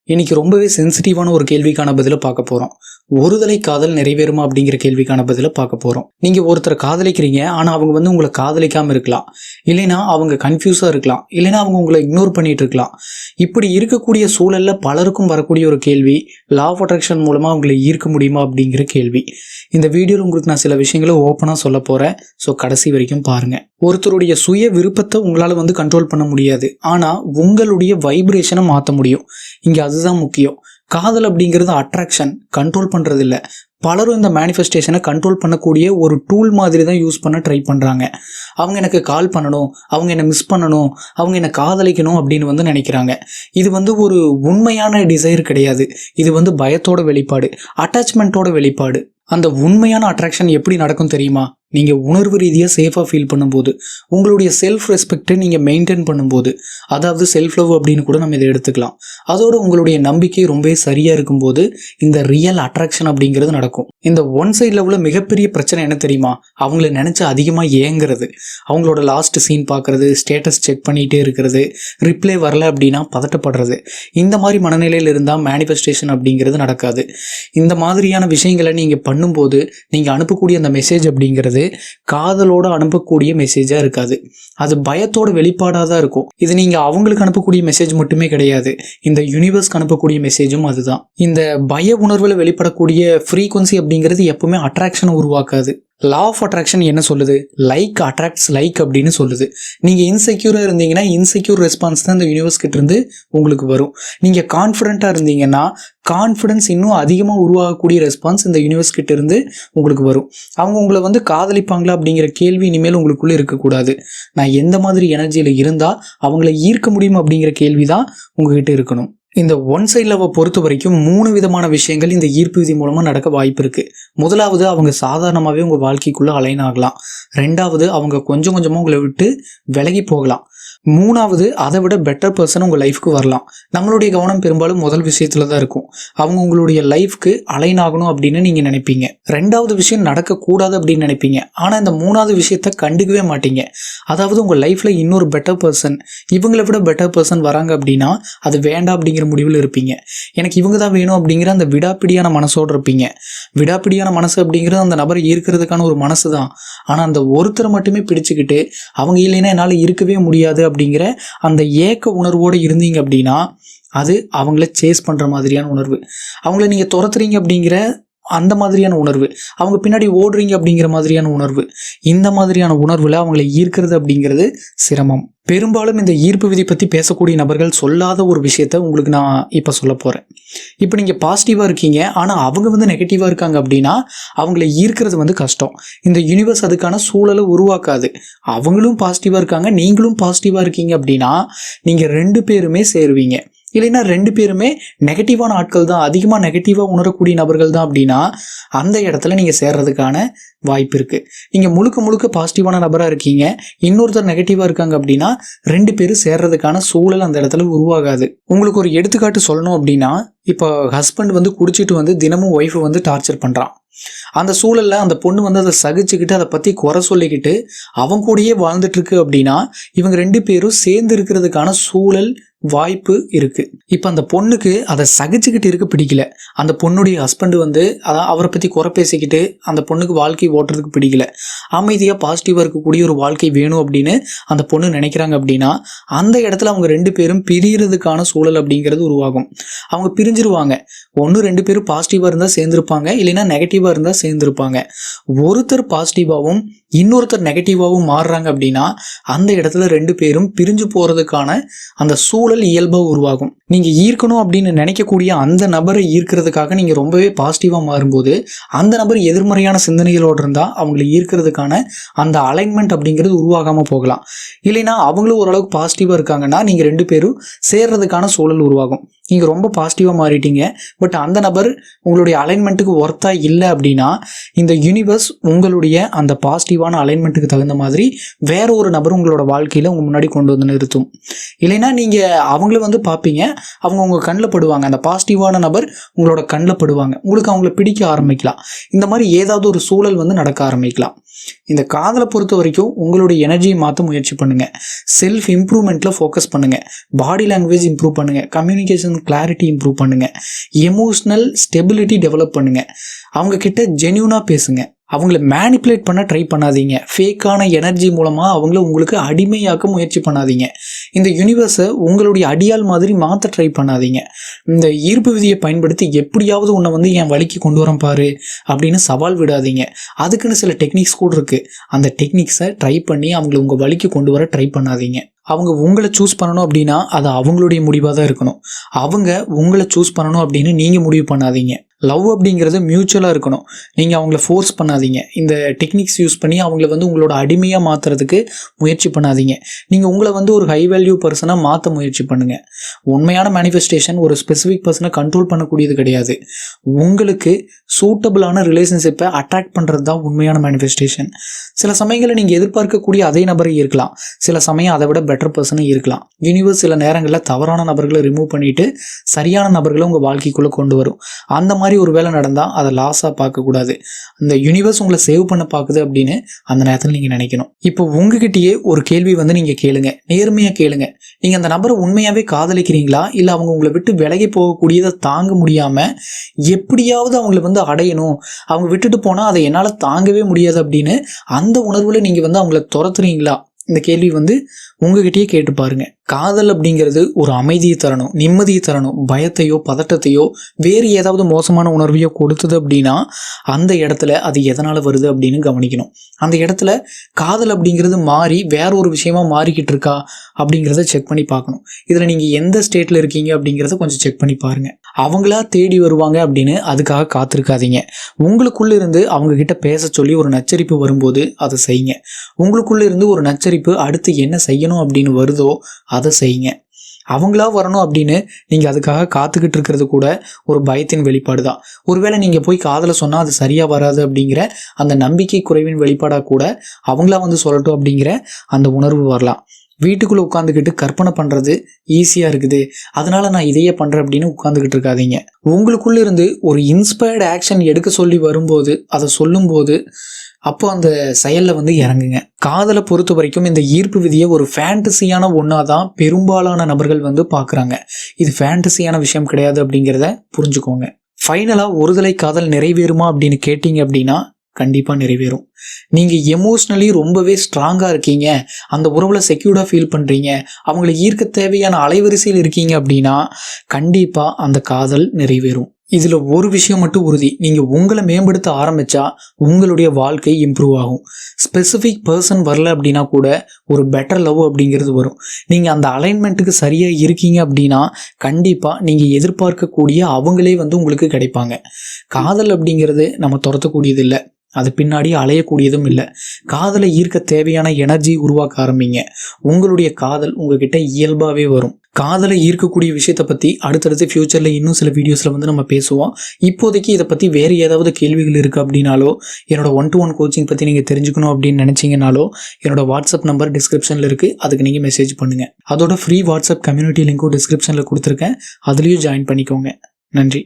இன்னைக்கு ரொம்பவே சென்சிட்டிவான ஒரு கேள்விக்கான பதில பார்க்க போறோம். ஒருதலை காதல் நிறைவேறுமா அப்படிங்கிற கேள்விக்கான பதில பார்க்க போறோம். நீங்க ஒருத்தரை காதலிக்கிறீங்க, ஆனா அவங்க உங்களை காதலிக்காம இருக்கலாம். இல்லைன்னா அவங்க கன்ஃபியூஸா இருக்கலாம். இல்லைன்னா அவங்க உங்களை இக்னோர் பண்ணிட்டு இருக்கலாம். இப்படி இருக்கக்கூடிய சூழல்ல பலருக்கும் வரக்கூடிய ஒரு கேள்வி, லா ஆஃப் அட்ராக்ஷன் மூலமா அவங்களை ஈர்க்க முடியுமா அப்படிங்கிற கேள்வி. இந்த வீடியோவில் உங்களுக்கு நான் சில விஷயங்களை ஓப்பனா சொல்ல போறேன். ஸோ கடைசி வரைக்கும் பாருங்க. ஒருத்தருடைய சுய விருப்பத்தை உங்களால கண்ட்ரோல் பண்ண முடியாது. ஆனா உங்களுடைய வைப்ரேஷனை மாற்ற முடியும். இங்க அதுதான் முக்கியம். காதல் அப்படிங்கிறது அட்ராக்ஷன், கண்ட்ரோல் பண்றது இல்லை. பலரும் இந்த மேனிஃபெஸ்டேஷனை கண்ட்ரோல் பண்ணக்கூடிய ஒரு டூல் மாதிரி தான் யூஸ் பண்ண ட்ரை பண்ணுறாங்க. அவங்க எனக்கு கால் பண்ணணும், அவங்க என்னை மிஸ் பண்ணணும், அவங்க என்னை காதலிக்கணும் அப்படின்னு நினைக்கிறாங்க. இது ஒரு உண்மையான டிசைர் கிடையாது. இது பயத்தோட வெளிப்பாடு, அட்டாச்மெண்ட்டோட வெளிப்பாடு. அந்த உண்மையான அட்ராக்ஷன் எப்படி நடக்கும் தெரியுமா? நீங்கள் உணர்வு ரீதியாக சேஃபாக ஃபீல் பண்ணும்போது, உங்களுடைய செல்ஃப் ரெஸ்பெக்டை நீங்கள் மெயின்டைன் பண்ணும்போது, அதாவது செல்ஃப் லவ் அப்படின்னு கூட நம்ம இதை எடுத்துக்கலாம். அதோட உங்களுடைய நம்பிக்கை ரொம்பவே சரியாக இருக்கும்போது இந்த ரியல் அட்ராக்ஷன் அப்படிங்கிறது நடக்கும். இந்த ஒன் சைட் லவ்வில் மிகப்பெரிய பிரச்சனை என்ன தெரியுமா? அவங்கள நினச்சி அதிகமாக ஏங்குறது, அவங்களோட லாஸ்ட் சீன் பார்க்குறது, ஸ்டேட்டஸ் செக் பண்ணிகிட்டே இருக்கிறது, ரிப்ளை வரல அப்படின்னா பதட்டப்படுறது. இந்த மாதிரி மனநிலையில் இருந்தால் மேனிஃபெஸ்டேஷன் அப்படிங்கிறது நடக்காது. இந்த மாதிரியான விஷயங்களை நீங்கள் பண்ணும்போது நீங்கள் அனுப்பக்கூடிய அந்த மெசேஜ் அப்படிங்கிறது காதலோட அனுப்பக்கூடிய மெசேஜா இருக்காது. அது பயத்தோட வெளிப்பாடாக தான் இருக்கும். இது நீங்க அவங்களுக்கு அனுப்பக்கூடிய மெசேஜ் மட்டுமே கிடையாது, இந்த யூனிவர்ஸ்க்கு அனுப்பக்கூடிய மெசேஜும் அதுதான். இந்த பய உணர்வுல வெளிப்படக்கூடிய ஃப்ரீக்வன்சி அப்படிங்கிறது எப்பவுமே அட்ராக்ஷனை உருவாக்காது. லா ஆஃப் அட்ராக்ஷன் என்ன சொல்லுது? லைக் அட்ராக்ட்ஸ் லைக் அப்படின்னு சொல்லுது. நீங்கள் இன்செக்யூராக இருந்தீங்கன்னா இன்செக்யூர் ரெஸ்பான்ஸ் தான் இந்த யூனிவர்ஸ் கிட்ட இருந்து உங்களுக்கு வரும். நீங்கள் கான்ஃபிடென்ட்டாக இருந்தீங்கன்னா கான்ஃபிடன்ஸ் இன்னும் அதிகமாக உருவாகக்கூடிய ரெஸ்பான்ஸ் இந்த யூனிவர்ஸ் கிட்ட இருந்து உங்களுக்கு வரும். அவங்க உங்களை காதலிப்பாங்களா அப்படிங்கிற கேள்வி இனிமேல் உங்களுக்குள்ளே இருக்கக்கூடாது. நான் எந்த மாதிரி எனர்ஜியில் இருந்தால் அவங்கள ஈர்க்க முடியும் அப்படிங்கிற கேள்வி தான் உங்ககிட்ட இருக்கணும். இந்த ஒன் சைட் லவ்வை பொறுத்த வரைக்கும் 3 விதமான விஷயங்கள் இந்த ஈர்ப்பு விதி மூலமாக நடக்க வாய்ப்பு இருக்குது. முதலாவது, அவங்க சாதாரணமாகவே உங்கள் வாழ்க்கைக்குள்ளே அலைன் ஆகலாம். 2வது, அவங்க கொஞ்சம் கொஞ்சமாக உங்களை விட்டு விலகி போகலாம். 3வது, அதை விட பெட்டர் பர்சன் உங்கள் லைஃப்க்கு வரலாம். நம்மளுடைய கவனம் பெரும்பாலும் முதல் விஷயத்துல தான் இருக்கும். அவங்க உங்களுடைய லைஃப்க்கு அலைன் ஆகணும் அப்படின்னு நீங்கள் நினைப்பீங்க. 2வது விஷயம் நடக்கக்கூடாது அப்படின்னு நினைப்பீங்க. ஆனால் இந்த 3வது விஷயத்த கண்டுக்கவே மாட்டீங்க. அதாவது உங்கள் லைஃப்பில் இன்னொரு பெட்டர் பர்சன், இவங்களை விட பெட்டர் பர்சன் வராங்க அப்படின்னா அது வேண்டாம் அப்படிங்கிற முடிவில் இருப்பீங்க. எனக்கு இவங்க தான் வேணும் அப்படிங்கிற அந்த விடாப்பிடியான மனசோடு இருப்பீங்க. விடாப்பிடியான மனசு அப்படிங்கிறது அந்த நபரை ஈர்க்கிறதுக்கான ஒரு மனசு தான். ஆனால் அந்த ஒருத்தரை மட்டுமே பிடிச்சிக்கிட்டு அவங்க இல்லைன்னா என்னால் இருக்கவே முடியாது அப்படிங்கிற அந்த ஏக்க உணர்வோடு இருந்தீங்க அப்படின்னா அது அவங்கள சேஸ் பண்ணுற மாதிரியான உணர்வு. அவங்கள நீங்கள் துரத்துறீங்க அப்படிங்கிற அந்த மாதிரியான உணர்வு, அவங்க பின்னாடி ஓடுறீங்க அப்படிங்கிற மாதிரியான உணர்வு. இந்த மாதிரியான உணர்வில் அவங்களை ஈர்க்கிறது அப்படிங்கிறது சிரமம். பெரும்பாலும் இந்த ஈர்ப்பு விதி பற்றி பேசக்கூடிய நபர்கள் சொல்லாத ஒரு விஷயத்த உங்களுக்கு நான் இப்போ சொல்ல போகிறேன். இப்போ நீங்கள் பாசிட்டிவாக இருக்கீங்க, ஆனால் அவங்க நெகட்டிவாக இருக்காங்க அப்படின்னா அவங்கள ஈர்க்கிறது கஷ்டம். இந்த யூனிவர்ஸ் அதுக்கான சூழலை உருவாக்காது. அவங்களும் பாசிட்டிவாக இருக்காங்க, நீங்களும் பாசிட்டிவாக இருக்கீங்க அப்படின்னா நீங்கள் 2 பேருமே சேருவீங்க. இல்லைன்னா 2 பேருமே நெகட்டிவான ஆட்கள் தான், அதிகமாக நெகட்டிவாக உணரக்கூடிய நபர்கள் தான் அப்படின்னா அந்த இடத்துல நீங்கள் சேர்றதுக்கான வாய்ப்பு இருக்குது. நீங்கள் முழுக்க முழுக்க பாசிட்டிவான நபராக இருக்கீங்க, இன்னொருத்தர் நெகட்டிவாக இருக்காங்க அப்படின்னா 2 பேரும் சேர்றதுக்கான சூழல் அந்த இடத்துல உருவாகாது. உங்களுக்கு ஒரு எடுத்துக்காட்டு சொல்லணும் அப்படின்னா, இப்போ ஹஸ்பண்ட் குடிச்சிட்டு தினமும் ஒய்ஃபை டார்ச்சர் பண்ணுறான். அந்த சூழலில் அந்த பொண்ணு அதை சகிச்சுக்கிட்டு அதை பற்றி குறை சொல்லிக்கிட்டு அவங்க கூடயே வாழ்ந்துட்டு இருக்கு அப்படின்னா இவங்க 2 பேரும் சேர்ந்து இருக்கிறதுக்கான சூழல் வாய்ப்பு இருக்கு. இப்போ அந்த பொண்ணுக்கு அதை சகிச்சுக்கிட்டு இருக்க பிடிக்கல. அந்த பொண்ணுடைய ஹஸ்பண்ட் அதான் அவரை பற்றி குறை பேசிக்கிட்டு அந்த பொண்ணுக்கு வாழ்க்கை ஓட்டுறதுக்கு பிடிக்கல. அமைதியாக பாசிட்டிவாக இருக்கக்கூடிய ஒரு வாழ்க்கை வேணும் அப்படின்னு அந்த பொண்ணு நினைக்கிறாங்க அப்படின்னா அந்த இடத்துல அவங்க 2 பேரும் பிரியறதுக்கான சூழல் அப்படிங்கிறது உருவாகும். அவங்க பிரிஞ்சிருவாங்க. 1-2 பேரும் பாசிட்டிவாக இருந்தால் சேர்ந்துருப்பாங்க, இல்லைன்னா நெகட்டிவாக இருந்தால் சேர்ந்துருப்பாங்க. ஒருத்தர் பாசிட்டிவாகவும் இன்னொருத்தர் நெகட்டிவாகவும் மாறுறாங்க அப்படின்னா அந்த இடத்துல 2 பேரும் பிரிஞ்சு போகிறதுக்கான அந்த சூழல் இயல்பாக உருவாகும். நீங்கள் ஈர்க்கணும் அப்படின்னு நினைக்கக்கூடிய அந்த நபரை ஈர்க்கிறதுக்காக நீங்கள் ரொம்பவே பாசிட்டிவாக மாறும்போது அந்த நபர் எதிர்மறையான சிந்தனைகளோடு இருந்தால் அவங்களை ஈர்க்கிறதுக்கான அந்த அலைன்மெண்ட் அப்படிங்கிறது உருவாகாமல் போகலாம். இல்லைன்னா அவங்களும் ஓரளவுக்கு பாசிட்டிவாக இருக்காங்கன்னா நீங்கள் 2 பேரும் சேர்றதுக்கான சூழல் உருவாகும். நீங்கள் ரொம்ப பாசிட்டிவாக மாறிட்டீங்க, பட் அந்த நபர் உங்களுடைய அலைன்மெண்ட்டுக்கு ஒர்த்தாக இல்லை அப்படின்னா இந்த யூனிவர்ஸ் உங்களுடைய அந்த பாசிட்டிவான அலைன்மெண்ட்டுக்கு தகுந்த மாதிரி வேற ஒரு நபர் உங்களோட வாழ்க்கையில் உங்கள் முன்னாடி கொண்டு நிறுத்தும். இல்லைன்னா நீங்கள் அவங்கள பார்ப்பீங்க, அவங்க உங்கள் கண்ணில் படுவாங்க. அந்த பாசிட்டிவான நபர் உங்களோட கண்ணில் படுவாங்க, உங்களுக்கு அவங்கள பிடிக்க ஆரம்பிக்கலாம். இந்த மாதிரி ஏதாவது ஒரு சூழல் நடக்க ஆரம்பிக்கலாம். இந்த காதலை பொறுத்த வரைக்கும் உங்களுடைய எனர்ஜியை மாற்ற முயற்சி பண்ணுங்க. செல்ஃப் இம்ப்ரூவ்மெண்ட்ல ஃபோக்கஸ் பண்ணுங்க. பாடி லாங்குவேஜ் இம்ப்ரூவ் பண்ணுங்க. கம்யூனிகேஷன் கம்யூனிகேஷன் கிளாரிட்டி இம்ப்ரூவ் பண்ணுங்க, எமோஷனல் ஸ்டெபிலிட்டி டெவலப் பண்ணுங்க, அவங்க கிட்ட ஜென்யூனா பேசுங்க, அவங்கள மேனிப்புலேட் பண்ண ட்ரை பண்ணாதீங்க, ஃபேக்கான எனர்ஜி மூலமாக அவங்கள உங்களுக்கு அடிமையாக்க முயற்சி பண்ணாதீங்க, இந்த யூனிவர்ஸை உங்களுடைய அடியால் மாதிரி மாற்ற ட்ரை பண்ணாதீங்க, இந்த ஈர்ப்பு விதியை பயன்படுத்தி எப்படியாவது உன்னை வந்து என் வழிக்கு கொண்டு வரேன் பாரு அப்படின்னு சவால் விடாதீங்க. அதுக்குன்னு சில டெக்னிக்ஸ் கூட இருக்குது. அந்த டெக்னிக்ஸை ட்ரை பண்ணி அவங்கள உங்கள் வழிக்கு கொண்டு வர ட்ரை பண்ணாதீங்க. அவங்க உங்களை சூஸ் பண்ணணும் அப்படின்னா அது அவங்களுடைய முடிவாக தான் இருக்கணும். அவங்க உங்களை சூஸ் பண்ணணும் அப்படின்னு நீங்கள் முடிவு பண்ணாதீங்க. லவ் அப்படிங்கிறது மியூச்சுவலாக இருக்கணும். நீங்கள் அவங்கள ஃபோர்ஸ் பண்ணாதீங்க. இந்த டெக்னிக்ஸ் யூஸ் பண்ணி அவங்கள வந்து உங்களோட அடிமையாக மாற்றுறதுக்கு முயற்சி பண்ணாதீங்க. நீங்கள் உங்களை வந்து ஒரு ஹை வேல்யூ பர்சனாக மாற்ற முயற்சி பண்ணுங்கள். உண்மையான மேனிஃபெஸ்டேஷன் ஒரு ஸ்பெசிஃபிக் பர்சனை கண்ட்ரோல் பண்ணக்கூடியது கிடையாது. உங்களுக்கு சூட்டபிளான ரிலேஷன்ஷிப்பை அட்ராக்ட் பண்ணுறது தான் உண்மையான மேனிஃபெஸ்டேஷன். சில சமயங்களில் நீங்கள் எதிர்பார்க்கக்கூடிய அதே நபரை இருக்கலாம், சில சமயம் அதை விட பெட்டர் பர்சனும் இருக்கலாம். யூனிவர்ஸ் சில நேரங்களில் தவறான நபர்களை ரிமூவ் பண்ணிட்டு சரியான நபர்களை உங்கள் வாழ்க்கைக்குள்ளே கொண்டு வரும். அந்த மாதிரி ஒரு வேலை நடந்தால் அதை லாஸாக பார்க்கக்கூடாது. அந்த யூனிவர்ஸ் உங்களை சேவ் பண்ண பார்க்குது அப்படின்னு அந்த நேரத்தில் நீங்கள் நினைக்கணும். இப்போ உங்ககிட்டயே ஒரு கேள்வி வந்து நீங்கள் கேளுங்க, நேர்மையாக கேளுங்க. நீங்கள் அந்த நபரை உண்மையாகவே காதலிக்கிறீங்களா, இல்லை அவங்க உங்களை விட்டு விலகி போகக்கூடியதை தாங்க முடியாமல் எப்படியாவது அவங்கள வந்து அடையணும், அவங்க விட்டுட்டு போனால் அதை என்னால் தாங்கவே முடியாது அப்படின்னு அந்த உணர்வில் நீங்கள் வந்து அவங்கள துரத்துறீங்களா? இந்த கேள்வி வந்து உங்ககிட்டயே கேட்டு பாருங்க. காதல் அப்படிங்கிறது ஒரு அமைதியை தரணும், நிம்மதியை தரணும். பயத்தையோ பதட்டத்தையோ வேறு ஏதாவது மோசமான உணர்வையோ கொடுத்தது அப்படின்னா அந்த இடத்துல அது எதனால் வருது அப்படின்னு கவனிக்கணும். அந்த இடத்துல காதல் அப்படிங்கிறது மாறி வேற ஒரு விஷயமா மாறிக்கிட்டு இருக்கா அப்படிங்கிறத செக் பண்ணி பார்க்கணும். இதில் நீங்கள் எந்த ஸ்டேட்டில் இருக்கீங்க அப்படிங்கிறத கொஞ்சம் செக் பண்ணி பாருங்கள். அவங்களா தேடி வருவாங்க அப்படின்னு அதுக்காக காத்திருக்காதீங்க. உங்களுக்குள்ள இருந்து அவங்க கிட்ட பேச சொல்லி ஒரு நச்சரிப்பு வரும்போது அதை செய்யுங்க. உங்களுக்குள்ள இருந்து ஒரு நச்சரிப்பு அடுத்து என்ன செய்யணும் அப்படின்னு வருதோ அதை செய்யுங்க. அவங்களா வரணும் அப்படின்னு நீங்கள் அதுக்காக காத்துக்கிட்டு இருக்கிறது கூட ஒரு பயத்தின் வெளிப்பாடு தான். ஒருவேளை நீங்கள் போய் காதலை சொன்னால் அது சரியாக வராது அப்படிங்கிற அந்த நம்பிக்கை குறைவின் வெளிப்பாடாக கூட அவங்களா வந்து சொல்லட்டும் அப்படிங்கிற அந்த உணர்வு வரலாம். வீட்டுக்குள்ளே உட்காந்துக்கிட்டு கற்பனை பண்ணுறது ஈஸியாக இருக்குது, அதனால நான் இதையே பண்ணுறேன் அப்படின்னு உட்காந்துக்கிட்டு இருக்காதீங்க. உங்களுக்குள்ள இருந்து ஒரு இன்ஸ்பயர்டு ஆக்ஷன் எடுக்க சொல்லி வரும்போது அதை சொல்லும்போது அப்போ அந்த செயலில் வந்து இறங்குங்க. காதலை பொறுத்த வரைக்கும் இந்த ஈர்ப்பு விதியை ஒரு ஃபேண்டசியான ஒன்றா தான் பெரும்பாலான நபர்கள் வந்து பார்க்குறாங்க. இது ஃபேண்டசியான விஷயம் கிடையாது அப்படிங்கிறத புரிஞ்சுக்கோங்க. ஃபைனலாக ஒருதலை காதல் நிறைவேறுமா அப்படின்னு கேட்டிங்க அப்படின்னா கண்டிப்பாக நிறைவேறும். நீங்கள் எமோஷ்னலி ரொம்பவே ஸ்ட்ராங்காக இருக்கீங்க, அந்த உறவில் செக்யூர்டாக ஃபீல் பண்ணுறீங்க, அவங்களை ஈர்க்க தேவையான அலைவரிசையில் இருக்கீங்க அப்படின்னா கண்டிப்பாக அந்த காதல் நிறைவேறும். இதில் ஒரு விஷயம் மட்டும் உறுதி, நீங்கள் உங்களை மேம்படுத்த ஆரம்பித்தா உங்களுடைய வாழ்க்கை இம்ப்ரூவ் ஆகும். ஸ்பெசிஃபிக் பர்சன் வரல அப்படின்னா கூட ஒரு பெட்டர் லவ் அப்படிங்கிறது வரும். நீங்கள் அந்த அலைன்மெண்ட்டுக்கு சரியாக இருக்கீங்க அப்படின்னா கண்டிப்பாக நீங்கள் எதிர்பார்க்கக்கூடிய அவங்களே வந்து உங்களுக்கு கிடைப்பாங்க. காதல் அப்படிங்கிறது நம்ம துரத்தக்கூடியது இல்லை, அது பின்னாடி அலையக்கூடியதும் இல்லை. காதலை ஈர்க்க தேவையான எனர்ஜி உருவாக்க ஆரம்பிங்க. உங்களுடைய காதல் உங்ககிட்ட இயல்பாகவே வரும். காதலை ஈர்க்கக்கூடிய விஷயத்தை பற்றி அடுத்தடுத்து ஃப்யூச்சரில் இன்னும் சில வீடியோஸில் வந்து நம்ம பேசுவோம். இப்போதைக்கு இதை பற்றி வேறு ஏதாவது கேள்விகள் இருக்குது அப்படின்னாலோ, என்னோட 1-to-1 கோச்சிங் பற்றி நீங்கள் தெரிஞ்சுக்கணும் அப்படின்னு நினச்சிங்கனாலோ என்னோட வாட்ஸ்அப் நம்பர் டிஸ்கிரிப்ஷனில் இருக்குது, அதுக்கு நீங்கள் மெசேஜ் பண்ணுங்கள். அதோட ஃப்ரீ வாட்ஸ்அப் கம்யூனிட்டி லிங்க்கும் டிஸ்கிரிப்ஷனில் கொடுத்துருக்கேன், அதுலேயும் ஜாயின் பண்ணிக்கோங்க. நன்றி.